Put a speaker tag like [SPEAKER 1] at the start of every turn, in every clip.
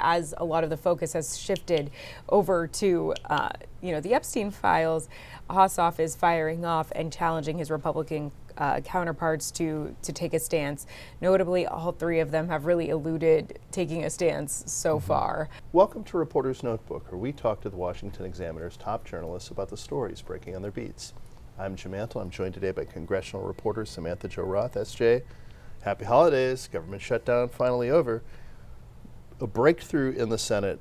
[SPEAKER 1] as a lot of the focus has shifted over to, the Epstein Files, Ossoff is firing off and challenging his Republican counterparts to take a stance. Notably, all three of them have really eluded taking a stance so far.
[SPEAKER 2] Welcome to Reporter's Notebook, where we talk to the Washington Examiner's top journalists about the stories breaking on their beats. I'm Jim Antle. I'm joined today by Congressional reporter Samantha-Jo Roth. SJ, happy holidays. Government shutdown finally over. A breakthrough in the Senate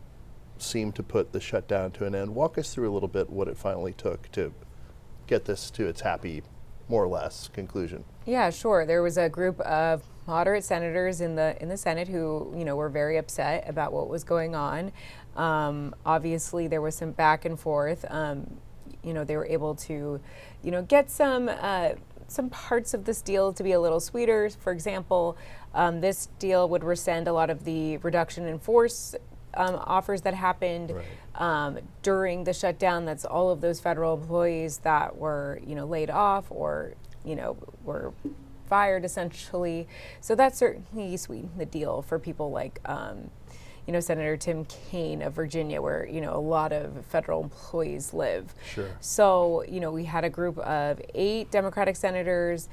[SPEAKER 2] seemed to put the shutdown to an end. Walk us through a little bit what it finally took to get this to its happy, more or less, conclusion.
[SPEAKER 1] Yeah, sure. There was a group of moderate senators in the Senate who, were very upset about what was going on. Obviously, there was some back and forth. They were able to, get some parts of this deal to be a little sweeter. For example, this deal would rescind a lot of the reduction in force offers that happened during the shutdown. That's all of those federal employees that were, laid off or, were fired essentially. So that certainly sweetened the deal for people like, Senator Tim Kaine of Virginia, where, a lot of federal employees live.
[SPEAKER 2] Sure.
[SPEAKER 1] So, we had a group of 8 Democratic senators.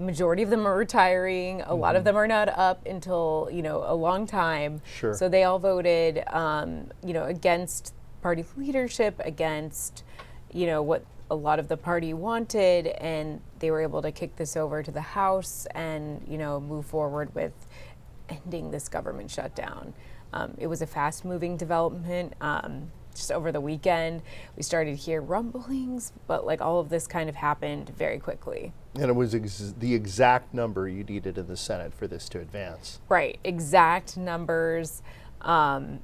[SPEAKER 1] Majority of them are retiring. A lot of them are not up until, a long time.
[SPEAKER 2] Sure.
[SPEAKER 1] So they all voted, against party leadership, against, what a lot of the party wanted, and they were able to kick this over to the House and, move forward with ending this government shutdown. It was a fast-moving development. Just over the weekend, we started to hear rumblings, but all of this kind of happened very quickly.
[SPEAKER 2] And it was the exact number you needed in the Senate for this to advance.
[SPEAKER 1] Right, exact numbers. I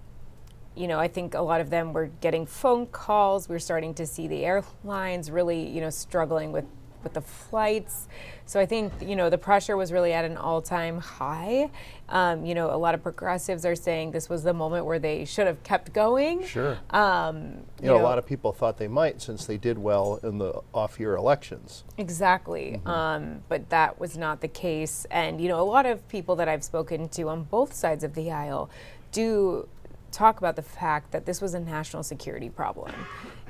[SPEAKER 1] think a lot of them were getting phone calls. We're starting to see the airlines really, struggling with the flights. So I think, the pressure was really at an all-time high. A lot of progressives are saying this was the moment where they should have kept going.
[SPEAKER 2] Sure. A lot of people thought they might, since they did well in the off-year elections.
[SPEAKER 1] Exactly. But that was not the case. And, a lot of people that I've spoken to on both sides of the aisle do talk about the fact that this was a national security problem.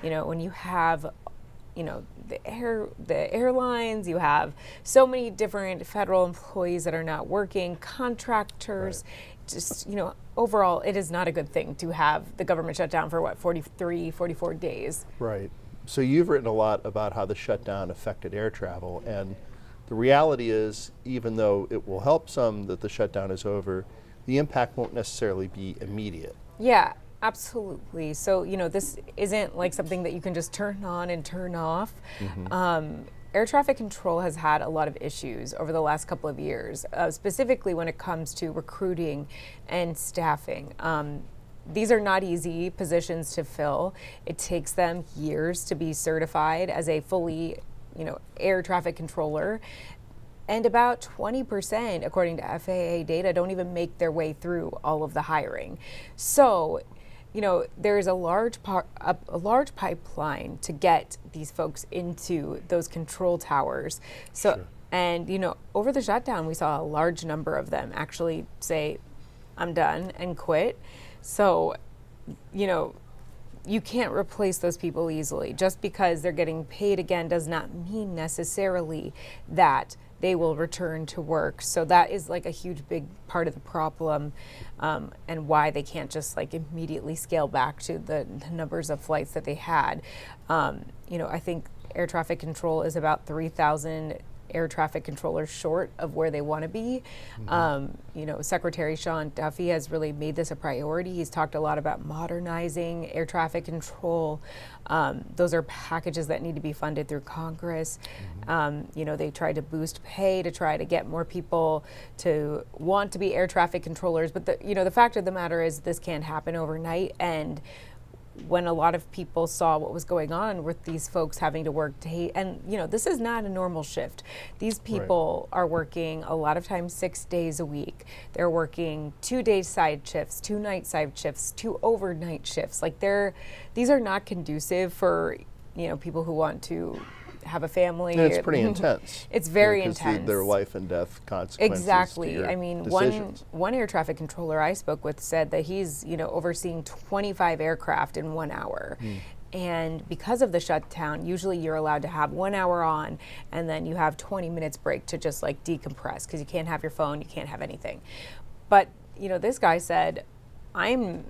[SPEAKER 1] When you have the airlines, you have so many different federal employees that are not working, contractors, just, overall, it is not a good thing to have the government shut down for 43, 44 days.
[SPEAKER 2] Right. So you've written a lot about how the shutdown affected air travel, and the reality is, even though it will help some that the shutdown is over, the impact won't necessarily be immediate.
[SPEAKER 1] Yeah. Absolutely. So, this isn't like something that you can just turn on and turn off. Air traffic control has had a lot of issues over the last couple of years, specifically when it comes to recruiting and staffing. These are not easy positions to fill. It takes them years to be certified as a fully, air traffic controller. And about 20%, according to FAA data, don't even make their way through all of the hiring. So, there's a large pipeline to get these folks into those control towers. So, sure. And, over the shutdown, we saw a large number of them actually say, I'm done, and quit. So, you can't replace those people easily. Just because they're getting paid again does not mean necessarily that they will return to work. So that is a huge, big part of the problem, and why they can't just immediately scale back to the numbers of flights that they had. I think air traffic control is about 3,000 air traffic controllers short of where they want to be. Secretary Sean Duffy has really made this a priority. He's talked a lot about modernizing air traffic control. Those are packages that need to be funded through Congress. They tried to boost pay to try to get more people to want to be air traffic controllers. But the fact of the matter is this can't happen overnight. And when a lot of people saw what was going on with these folks having to work and this is not a normal shift. These people are working a lot of times 6 days a week. They're working 2-day side shifts, 2 night side shifts, 2 overnight shifts. These are not conducive for people who want to have a family.
[SPEAKER 2] And it's pretty intense.
[SPEAKER 1] It's very
[SPEAKER 2] 'cause
[SPEAKER 1] intense.
[SPEAKER 2] There are life and death consequences.
[SPEAKER 1] Exactly.
[SPEAKER 2] To your
[SPEAKER 1] I mean,
[SPEAKER 2] decisions.
[SPEAKER 1] one air traffic controller I spoke with said that he's, overseeing 25 aircraft in 1 hour. And because of the shutdown, usually you're allowed to have 1 hour on, and then you have 20 minutes break to just like decompress, because you can't have your phone, you can't have anything. But, this guy said, I'm,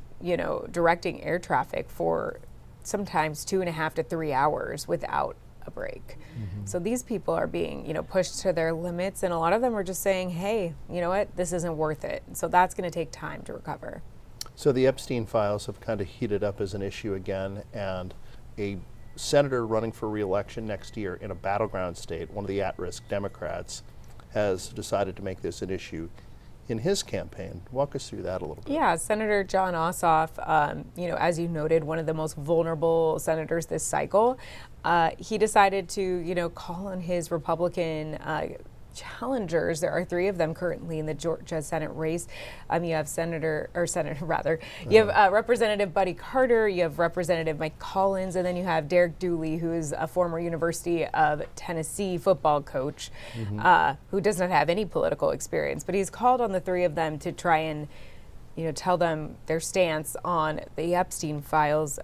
[SPEAKER 1] directing air traffic for sometimes 2.5 to 3 hours without a break. So these people are being, pushed to their limits, and a lot of them are just saying, hey, you know what, this isn't worth it. So that's going to take time to recover.
[SPEAKER 2] So the Epstein Files have kind of heated up as an issue again, and a senator running for re-election next year in a battleground state, one of the at-risk Democrats, has decided to make this an issue in his campaign. Walk us through that a little bit.
[SPEAKER 1] Yeah, Senator Jon Ossoff, as you noted, one of the most vulnerable senators this cycle, he decided to, call on his Republican challengers. There are 3 of them currently in the Georgia Senate race. You have you have Representative Buddy Carter, you have Representative Mike Collins, and then you have Derek Dooley, who is a former University of Tennessee football coach, who does not have any political experience. But he's called on the 3 of them to try and, tell them their stance on the Epstein Files.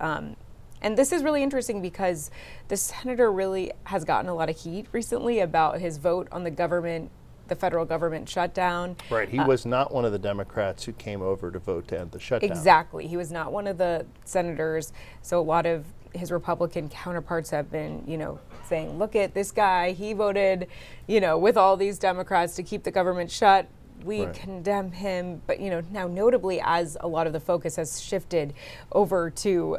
[SPEAKER 1] And this is really interesting because the senator really has gotten a lot of heat recently about his vote on the federal government shutdown.
[SPEAKER 2] Right, he was not one of the Democrats who came over to vote to end the shutdown.
[SPEAKER 1] Exactly, he was not one of the senators. So a lot of his Republican counterparts have been, saying, look at this guy, he voted, with all these Democrats to keep the government shut. We condemn him, but now notably, as a lot of the focus has shifted over to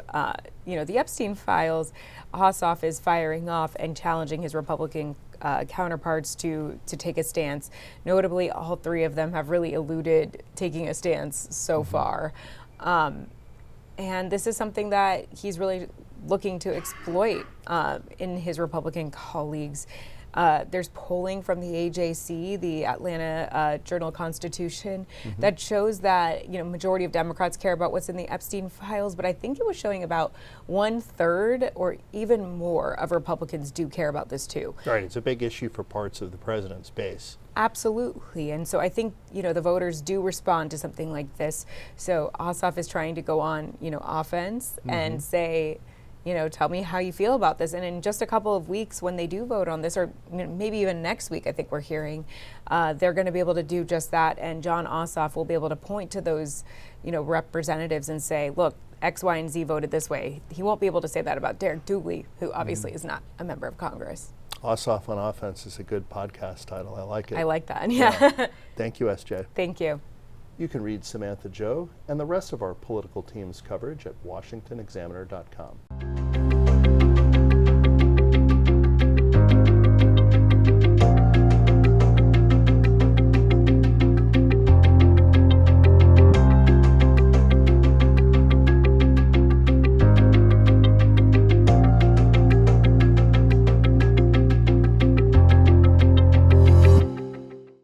[SPEAKER 1] the Epstein Files, Ossoff is firing off and challenging his Republican counterparts to take a stance. Notably, all 3 of them have really eluded taking a stance so far, and this is something that he's really looking to exploit in his Republican colleagues. There's polling from the AJC, the Atlanta Journal-Constitution, that shows that majority of Democrats care about what's in the Epstein Files, but I think it was showing about 1/3 or even more of Republicans do care about this too.
[SPEAKER 2] Right, it's a big issue for parts of the president's base.
[SPEAKER 1] Absolutely, and so I think the voters do respond to something like this. So Ossoff is trying to go on offense and say, tell me how you feel about this. And in just a couple of weeks, when they do vote on this, or maybe even next week, I think we're hearing, they're going to be able to do just that. And Jon Ossoff will be able to point to those, representatives and say, look, X, Y, and Z voted this way. He won't be able to say that about Derek Dooley, who obviously is not a member of Congress.
[SPEAKER 2] Ossoff on Offense is a good podcast title. I like it.
[SPEAKER 1] I like that, yeah.
[SPEAKER 2] Thank you, SJ.
[SPEAKER 1] Thank you.
[SPEAKER 2] You can read Samantha-Jo and the rest of our political team's coverage at washingtonexaminer.com.